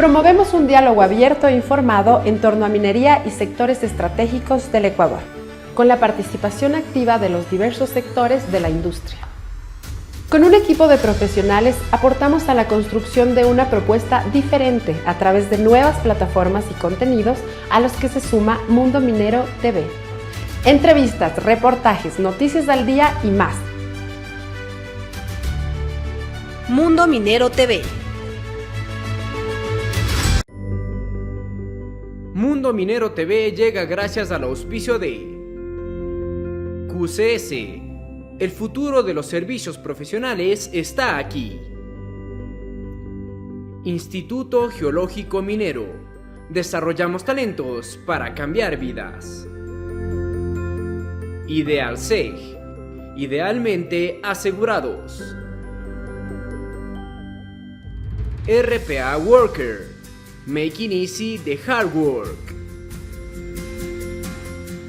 Promovemos un diálogo abierto e informado en torno a minería y sectores estratégicos del Ecuador, con la participación activa de los diversos sectores de la industria. Con un equipo de profesionales aportamos a la construcción de una propuesta diferente a través de nuevas plataformas y contenidos a los que se suma Mundo Minero TV. Entrevistas, reportajes, noticias al día y más. Mundo Minero TV. Mundo Minero TV llega gracias al auspicio de QCS. El futuro de los servicios profesionales está aquí. Instituto Geológico Minero. Desarrollamos talentos para cambiar vidas. Idealseg. Idealmente asegurados. RPA Worker. Making Easy the Hard Work.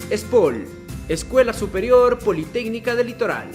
ESPOL, Escuela Superior Politécnica del Litoral.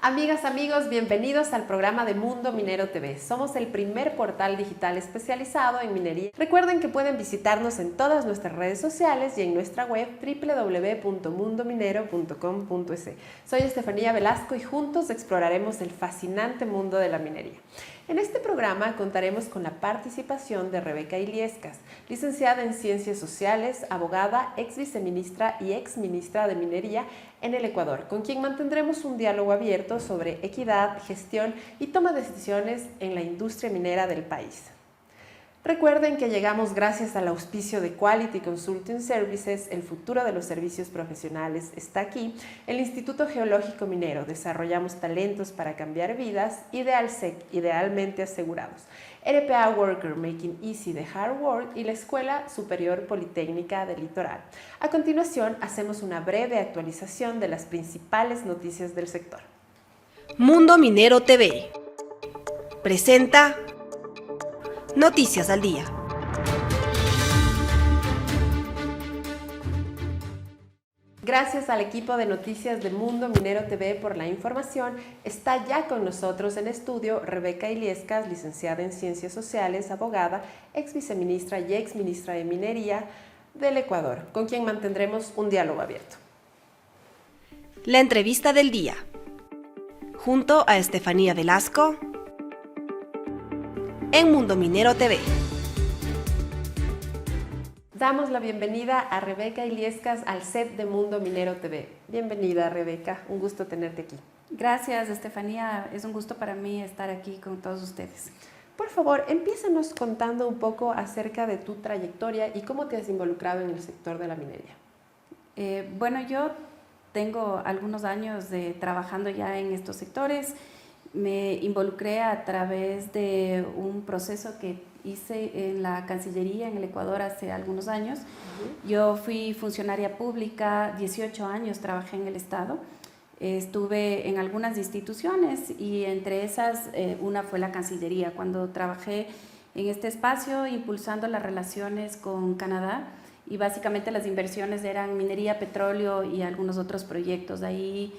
Amigas, amigos, bienvenidos al programa de Mundo Minero TV. Somos el primer portal digital especializado en minería. Recuerden que pueden visitarnos en todas nuestras redes sociales y en nuestra web www.mundominero.com.es. Soy Estefanía Velasco y juntos exploraremos el fascinante mundo de la minería. En este programa contaremos con la participación de Rebeca Illescas, licenciada en Ciencias Sociales, abogada, ex viceministra y ex ministra de Minería en el Ecuador, con quien mantendremos un diálogo abierto sobre equidad, gestión y toma de decisiones en la industria minera del país. Recuerden que llegamos gracias al auspicio de Quality Consulting Services. El futuro de los servicios profesionales está aquí. El Instituto Geológico Minero. Desarrollamos talentos para cambiar vidas. Idealseg, idealmente asegurados. RPA Worker, Making Easy the Hard Work y la Escuela Superior Politécnica del Litoral. A continuación, hacemos una breve actualización de las principales noticias del sector. Mundo Minero TV presenta Noticias al Día. Gracias al equipo de noticias de Mundo Minero TV por la información. Está ya con nosotros en estudio Rebeca Illescas, licenciada en Ciencias Sociales, abogada, ex viceministra y ex ministra de Minería del Ecuador, con quien mantendremos un diálogo abierto. La entrevista del día, junto a Estefanía Velasco, en Mundo Minero TV. Damos la bienvenida a Rebeca Illescas al set de Mundo Minero TV. Bienvenida, Rebeca, un gusto tenerte aquí. Gracias, Estefanía, es un gusto para mí estar aquí con todos ustedes. Por favor, empiézanos contando un poco acerca de tu trayectoria y cómo te has involucrado en el sector de la minería. Bueno, yo tengo algunos años trabajando ya en estos sectores. Me involucré a través de un proceso que hice en la Cancillería en el Ecuador hace algunos años. Yo fui funcionaria pública, 18 años trabajé en el Estado. Estuve en algunas instituciones y entre esas una fue la Cancillería. Cuando trabajé en este espacio impulsando las relaciones con Canadá y básicamente las inversiones eran minería, petróleo y algunos otros proyectos. Ahí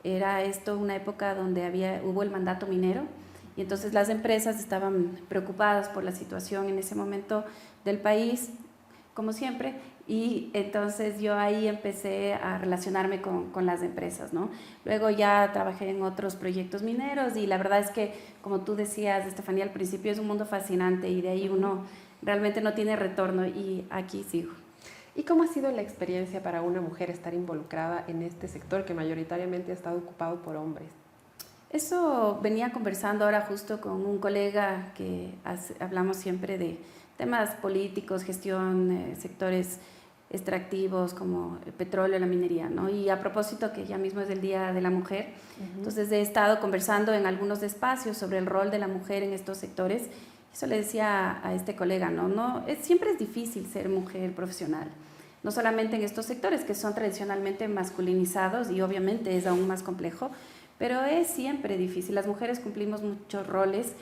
era esto una época donde hubo el mandato minero y entonces las empresas estaban preocupadas por la situación en ese momento del país, como siempre, y entonces yo ahí empecé a relacionarme con las empresas, ¿no? Luego ya trabajé en otros proyectos mineros y la verdad es que, como tú decías, Estefanía, al principio es un mundo fascinante y de ahí uno realmente no tiene retorno y aquí sigo. ¿Y cómo ha sido la experiencia para una mujer estar involucrada en este sector que mayoritariamente ha estado ocupado por hombres? Eso venía conversando ahora justo con un colega que hablamos siempre de temas políticos, gestión, sectores extractivos como el petróleo, la minería, ¿no? Y a propósito que ya mismo es el Día de la Mujer, entonces he estado conversando en algunos espacios sobre el rol de la mujer en estos sectores. Eso le decía a este colega, siempre es difícil ser mujer profesional, no solamente en estos sectores que son tradicionalmente masculinizados y obviamente es aún más complejo, pero es siempre difícil. Las mujeres cumplimos muchos roles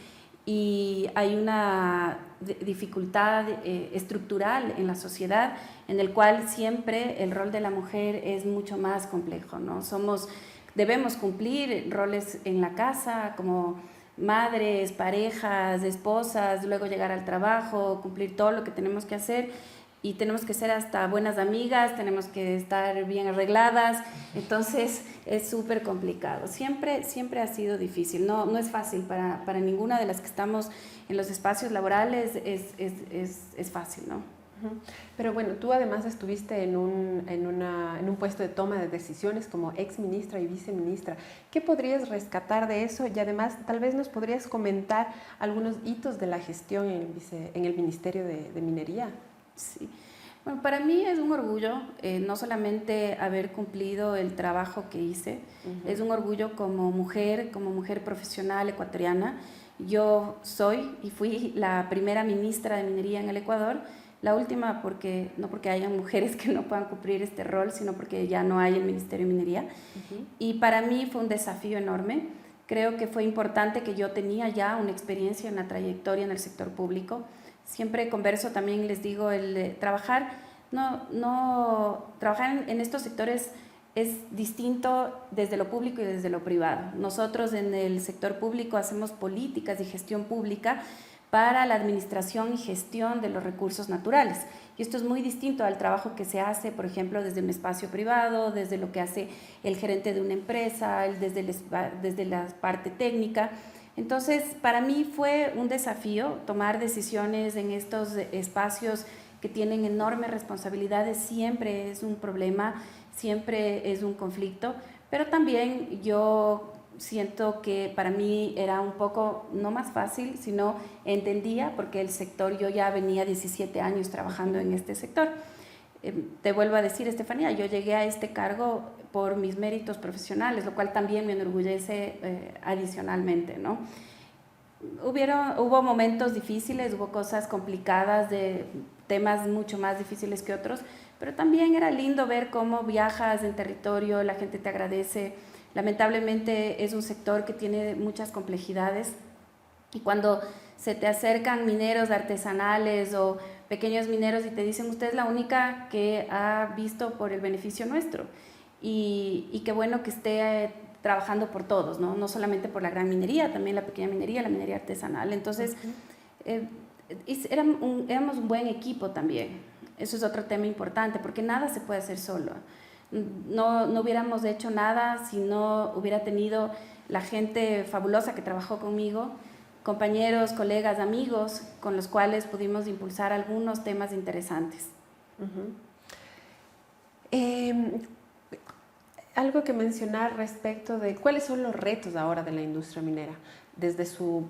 y hay una dificultad estructural en la sociedad en el cual siempre el rol de la mujer es mucho más complejo, ¿no? Debemos cumplir roles en la casa como madres, parejas, esposas, luego llegar al trabajo, cumplir todo lo que tenemos que hacer y tenemos que ser hasta buenas amigas, tenemos que estar bien arregladas, entonces es súper complicado. Siempre ha sido difícil, no es fácil para ninguna de las que estamos en los espacios laborales, es fácil, ¿no? Pero bueno, tú además estuviste en un puesto de toma de decisiones como ex ministra y viceministra. ¿Qué podrías rescatar de eso? Y además, tal vez nos podrías comentar algunos hitos de la gestión en el Ministerio de Minería. Sí. Bueno, para mí es un orgullo no solamente haber cumplido el trabajo que hice, es un orgullo como mujer profesional ecuatoriana. Yo soy y fui la primera ministra de Minería en el Ecuador. La última no porque hayan mujeres que no puedan cumplir este rol, sino porque ya no hay el Ministerio de Minería. Y para mí fue un desafío enorme. Creo que fue importante que yo tenía ya una experiencia en la trayectoria en el sector público. Siempre converso también, les digo, trabajar en estos sectores es distinto desde lo público y desde lo privado. Nosotros en el sector público hacemos políticas y gestión pública para la administración y gestión de los recursos naturales. Y esto es muy distinto al trabajo que se hace, por ejemplo, desde un espacio privado, desde lo que hace el gerente de una empresa, desde la parte técnica. Entonces, para mí fue un desafío tomar decisiones en estos espacios que tienen enormes responsabilidades. Siempre es un problema, siempre es un conflicto, pero también yo siento que para mí era un poco, no más fácil, sino entendía, porque el sector, yo ya venía 17 años trabajando en este sector. Te vuelvo a decir, Estefanía, yo llegué a este cargo por mis méritos profesionales, lo cual también me enorgullece adicionalmente, ¿no? Hubo momentos difíciles, hubo cosas complicadas, de temas mucho más difíciles que otros, pero también era lindo ver cómo viajas en territorio, la gente te agradece. Lamentablemente es un sector que tiene muchas complejidades y cuando se te acercan mineros artesanales o pequeños mineros y te dicen, usted es la única que ha visto por el beneficio nuestro y qué bueno que esté trabajando por todos, no solamente por la gran minería, también la pequeña minería, la minería artesanal. Entonces, éramos un buen equipo también. Eso es otro tema importante, porque nada se puede hacer solo. No hubiéramos hecho nada si no hubiera tenido la gente fabulosa que trabajó conmigo, compañeros, colegas, amigos, con los cuales pudimos impulsar algunos temas interesantes. Algo que mencionar respecto de cuáles son los retos ahora de la industria minera, desde su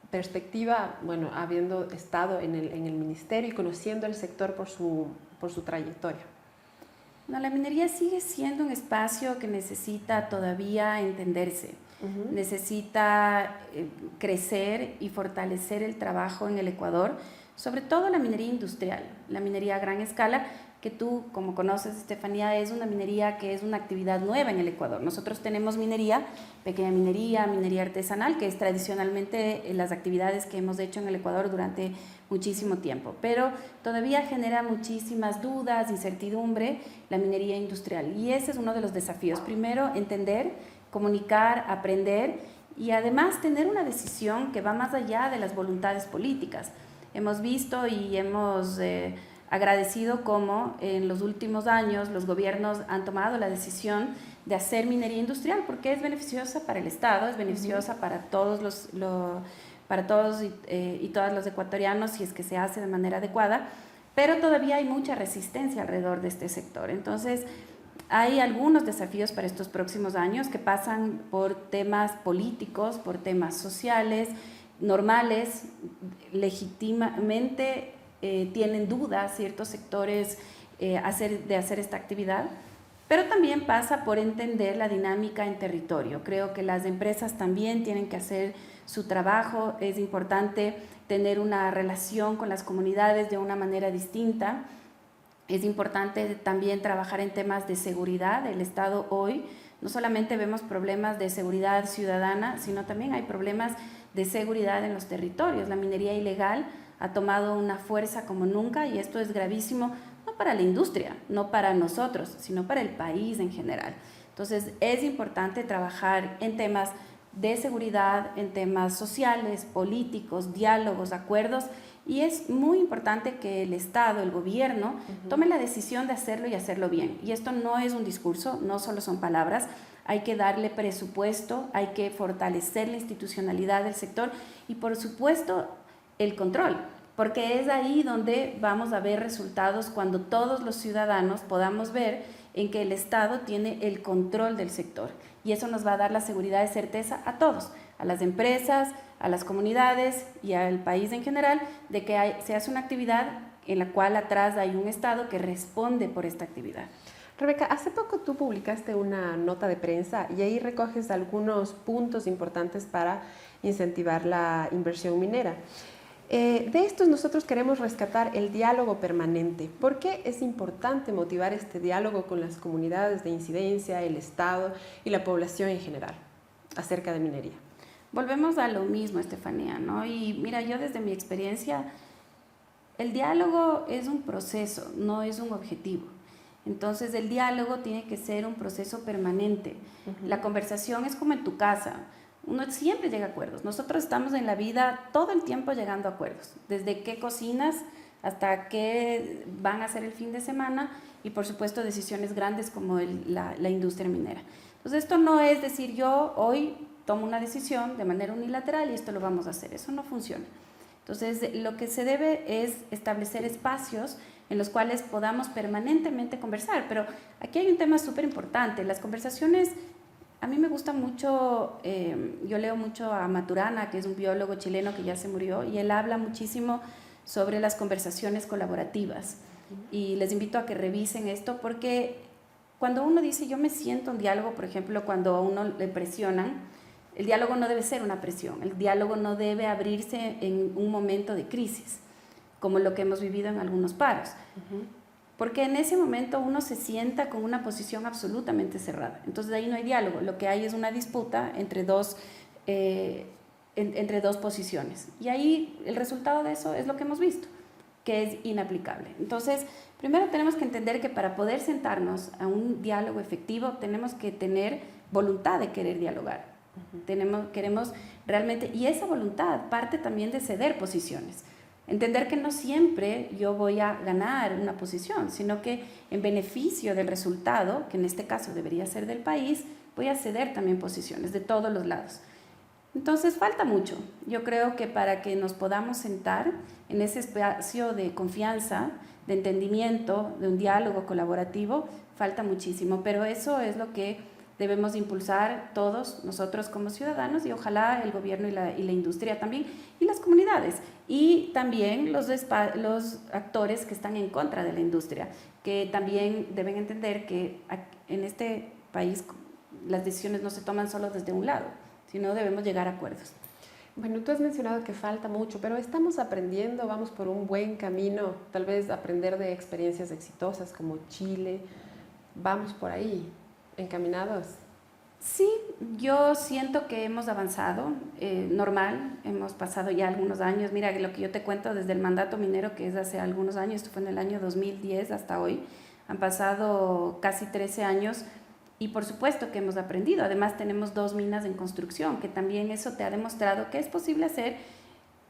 perspectiva, bueno, habiendo estado en el ministerio y conociendo el sector por su trayectoria. No, la minería sigue siendo un espacio que necesita todavía entenderse, necesita crecer y fortalecer el trabajo en el Ecuador, sobre todo la minería industrial, la minería a gran escala, que tú, como conoces, Estefanía, es una minería que es una actividad nueva en el Ecuador. Nosotros tenemos minería, pequeña minería, minería artesanal, que es tradicionalmente las actividades que hemos hecho en el Ecuador durante muchísimo tiempo, pero todavía genera muchísimas dudas, incertidumbre, la minería industrial. Y ese es uno de los desafíos. Primero, entender, comunicar, aprender y además tener una decisión que va más allá de las voluntades políticas. Hemos visto y hemos agradecido cómo en los últimos años los gobiernos han tomado la decisión de hacer minería industrial porque es beneficiosa para el Estado, es beneficiosa para todos y todas los ecuatorianos si es que se hace de manera adecuada, pero todavía hay mucha resistencia alrededor de este sector. Entonces, hay algunos desafíos para estos próximos años que pasan por temas políticos, por temas sociales, normales, legítimamente tienen dudas ciertos sectores de hacer esta actividad, pero también pasa por entender la dinámica en territorio. Creo que las empresas también tienen que hacer su trabajo, es importante tener una relación con las comunidades de una manera distinta, es importante también trabajar en temas de seguridad. El Estado hoy no solamente vemos problemas de seguridad ciudadana, sino también hay problemas de seguridad en los territorios. La minería ilegal ha tomado una fuerza como nunca y esto es gravísimo, no para la industria, no para nosotros, sino para el país en general. Entonces es importante trabajar en temas de seguridad, en temas sociales, políticos, diálogos, acuerdos, y es muy importante que el Estado, el gobierno, tome la decisión de hacerlo y hacerlo bien. Y esto no es un discurso, no solo son palabras, hay que darle presupuesto, hay que fortalecer la institucionalidad del sector y por supuesto el control, porque es ahí donde vamos a ver resultados cuando todos los ciudadanos podamos ver en que el Estado tiene el control del sector y eso nos va a dar la seguridad y certeza a todos, a las empresas, a las comunidades y al país en general, de que se hace una actividad en la cual atrás hay un Estado que responde por esta actividad. Rebeca, hace poco tú publicaste una nota de prensa y ahí recoges algunos puntos importantes para incentivar la inversión minera. De estos nosotros queremos rescatar el diálogo permanente. ¿Por qué es importante motivar este diálogo con las comunidades de incidencia, el Estado y la población en general acerca de minería? Volvemos a lo mismo, Estefanía, ¿no? Y mira, yo desde mi experiencia, el diálogo es un proceso, no es un objetivo. Entonces el diálogo tiene que ser un proceso permanente. La conversación es como en tu casa. Uno siempre llega a acuerdos. Nosotros estamos en la vida todo el tiempo llegando a acuerdos. Desde qué cocinas hasta qué van a hacer el fin de semana y por supuesto decisiones grandes como la industria minera. Entonces esto no es decir yo hoy tomo una decisión de manera unilateral y esto lo vamos a hacer. Eso no funciona. Entonces lo que se debe es establecer espacios en los cuales podamos permanentemente conversar. Pero aquí hay un tema súper importante. Las conversaciones, a mí me gusta mucho, yo leo mucho a Maturana, que es un biólogo chileno que ya se murió, y él habla muchísimo sobre las conversaciones colaborativas. Y les invito a que revisen esto, porque cuando uno dice yo me siento en diálogo, por ejemplo, cuando a uno le presionan, el diálogo no debe ser una presión, el diálogo no debe abrirse en un momento de crisis, como lo que hemos vivido en algunos paros. Porque en ese momento uno se sienta con una posición absolutamente cerrada. Entonces ahí no hay diálogo, lo que hay es una disputa entre dos posiciones. Y ahí el resultado de eso es lo que hemos visto, que es inaplicable. Entonces, primero tenemos que entender que para poder sentarnos a un diálogo efectivo tenemos que tener voluntad de querer dialogar. Queremos realmente, y esa voluntad parte también de ceder posiciones. Entender que no siempre yo voy a ganar una posición, sino que en beneficio del resultado, que en este caso debería ser del país, voy a ceder también posiciones de todos los lados. Entonces falta mucho. Yo creo que para que nos podamos sentar en ese espacio de confianza, de entendimiento, de un diálogo colaborativo, falta muchísimo, pero eso es lo que debemos impulsar todos nosotros como ciudadanos y ojalá el gobierno y la industria también y las comunidades y también los actores que están en contra de la industria, que también deben entender que en este país las decisiones no se toman solo desde un lado, sino debemos llegar a acuerdos. Bueno, tú has mencionado que falta mucho, pero estamos aprendiendo, vamos por un buen camino, tal vez aprender de experiencias exitosas como Chile, vamos por ahí. ¿Encaminados? Sí, yo siento que hemos avanzado, normal, hemos pasado ya algunos años. Mira, lo que yo te cuento desde el mandato minero, que es hace algunos años, esto fue en el año 2010 hasta hoy, han pasado casi 13 años y por supuesto que hemos aprendido. Además tenemos 2 minas en construcción, que también eso te ha demostrado que es posible hacer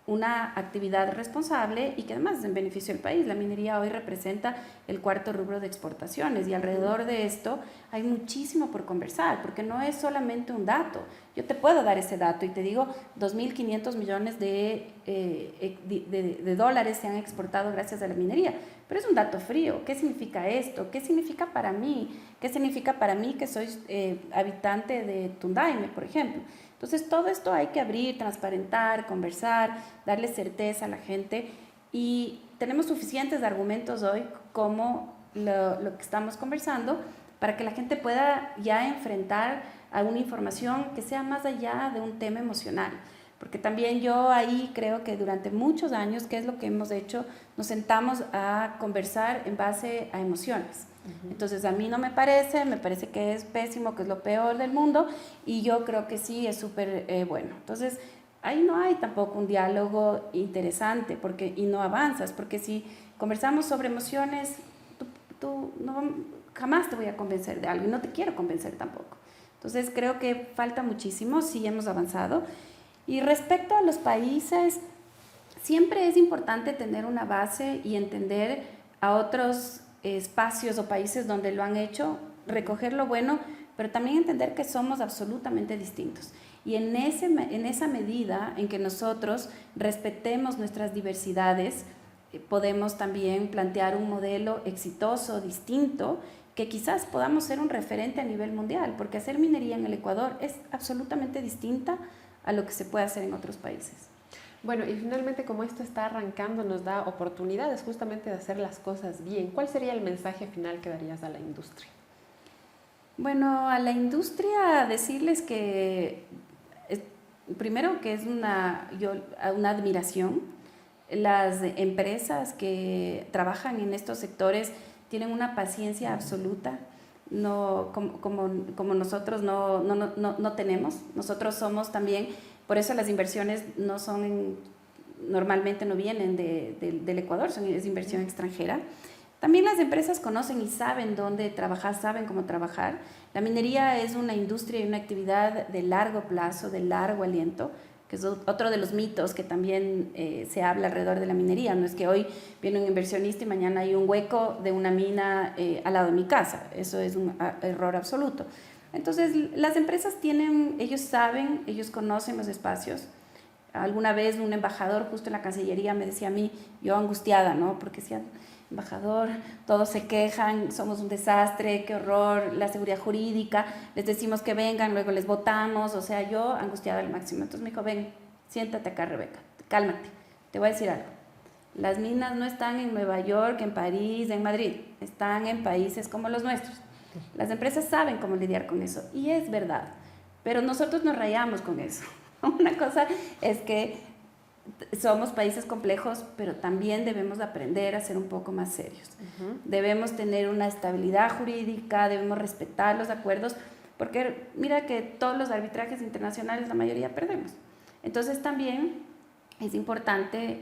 una actividad responsable y que además es en beneficio del país. La minería hoy representa el 4º rubro de exportaciones y alrededor de esto hay muchísimo por conversar, porque no es solamente un dato. Yo te puedo dar ese dato y te digo 2.500 millones de dólares se han exportado gracias a la minería, pero es un dato frío. ¿Qué significa esto? ¿Qué significa para mí? ¿Qué significa para mí que soy habitante de Tundaime, por ejemplo? Entonces todo esto hay que abrir, transparentar, conversar, darle certeza a la gente y tenemos suficientes argumentos hoy como lo que estamos conversando para que la gente pueda ya enfrentar a una información que sea más allá de un tema emocional. Porque también yo ahí creo que durante muchos años, ¿qué es lo que hemos hecho? Nos sentamos a conversar en base a emociones. Entonces a mí no me parece que es pésimo, que es lo peor del mundo y yo creo que sí es súper bueno. Entonces ahí no hay tampoco un diálogo interesante y no avanzas, porque si conversamos sobre emociones, tú jamás te voy a convencer de algo y no te quiero convencer tampoco. Entonces creo que falta muchísimo, sí hemos avanzado. Y respecto a los países, siempre es importante tener una base y entender a otros espacios o países donde lo han hecho, recoger lo bueno, pero también entender que somos absolutamente distintos. Y en esa medida en que nosotros respetemos nuestras diversidades, podemos también plantear un modelo exitoso, distinto, que quizás podamos ser un referente a nivel mundial, porque hacer minería en el Ecuador es absolutamente distinta a lo que se puede hacer en otros países. Bueno, y finalmente, como esto está arrancando, nos da oportunidades justamente de hacer las cosas bien. ¿Cuál sería el mensaje final que darías a la industria? Bueno, a la industria decirles que, primero que es una admiración. Las empresas que trabajan en estos sectores tienen una paciencia absoluta, no, como nosotros no tenemos. Nosotros somos también, por eso las inversiones normalmente no vienen del Ecuador, es inversión extranjera. También las empresas conocen y saben dónde trabajar, saben cómo trabajar. La minería es una industria y una actividad de largo plazo, de largo aliento, que es otro de los mitos que también se habla alrededor de la minería. No es que hoy viene un inversionista y mañana hay un hueco de una mina al lado de mi casa. Eso es un error absoluto. Entonces, las empresas ellos saben, ellos conocen los espacios. Alguna vez un embajador justo en la Cancillería me decía a mí, yo angustiada, ¿no? Porque decían, embajador, todos se quejan, somos un desastre, qué horror, la seguridad jurídica, les decimos que vengan, luego les votamos, o sea, yo angustiada al máximo. Entonces me dijo, ven, siéntate acá, Rebeca, cálmate, te voy a decir algo. Las minas no están en Nueva York, en París, en Madrid, están en países como los nuestros. Las empresas saben cómo lidiar con eso, y es verdad, pero nosotros nos rayamos con eso. Una cosa es que somos países complejos, pero también debemos aprender a ser un poco más serios. Debemos tener una estabilidad jurídica, debemos respetar los acuerdos, porque mira que todos los arbitrajes internacionales, la mayoría perdemos. Entonces también es importante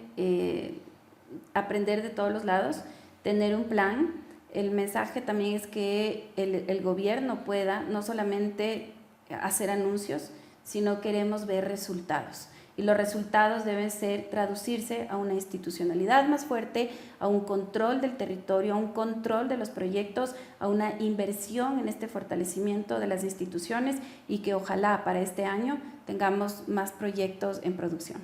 aprender de todos los lados, tener un plan. El mensaje también es que el gobierno pueda no solamente hacer anuncios, sino queremos ver resultados. Y los resultados deben traducirse a una institucionalidad más fuerte, a un control del territorio, a un control de los proyectos, a una inversión en este fortalecimiento de las instituciones y que ojalá para este año tengamos más proyectos en producción.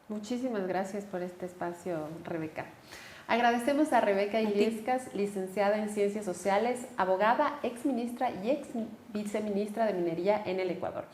Muchísimas gracias por este espacio, Rebeca. Agradecemos a Rebeca Illescas, licenciada en Ciencias Sociales, abogada, exministra y ex viceministra de Minería en el Ecuador.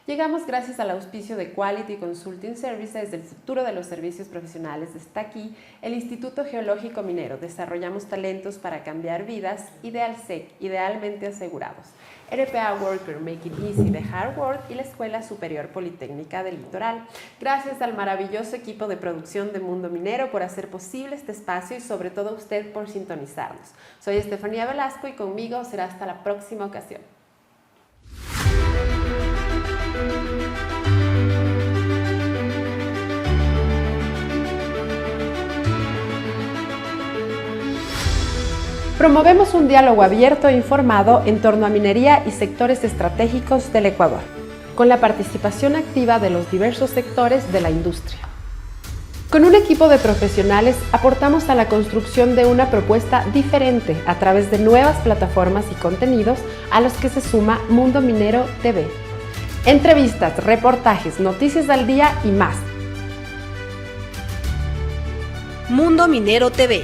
Llegamos gracias al auspicio de Quality Consulting Services del futuro de los servicios profesionales. Está aquí el Instituto Geológico Minero. Desarrollamos talentos para cambiar vidas. Idealsec, idealmente asegurados. RPA Worker, Make It Easy de Hard Work y la Escuela Superior Politécnica del Litoral. Gracias al maravilloso equipo de producción de Mundo Minero por hacer posible este espacio y sobre todo a usted por sintonizarnos. Soy Estefanía Velasco y conmigo será hasta la próxima ocasión. Promovemos un diálogo abierto e informado en torno a minería y sectores estratégicos del Ecuador, con la participación activa de los diversos sectores de la industria. Con un equipo de profesionales aportamos a la construcción de una propuesta diferente a través de nuevas plataformas y contenidos a los que se suma Mundo Minero TV. Entrevistas, reportajes, noticias al día y más. Mundo Minero TV.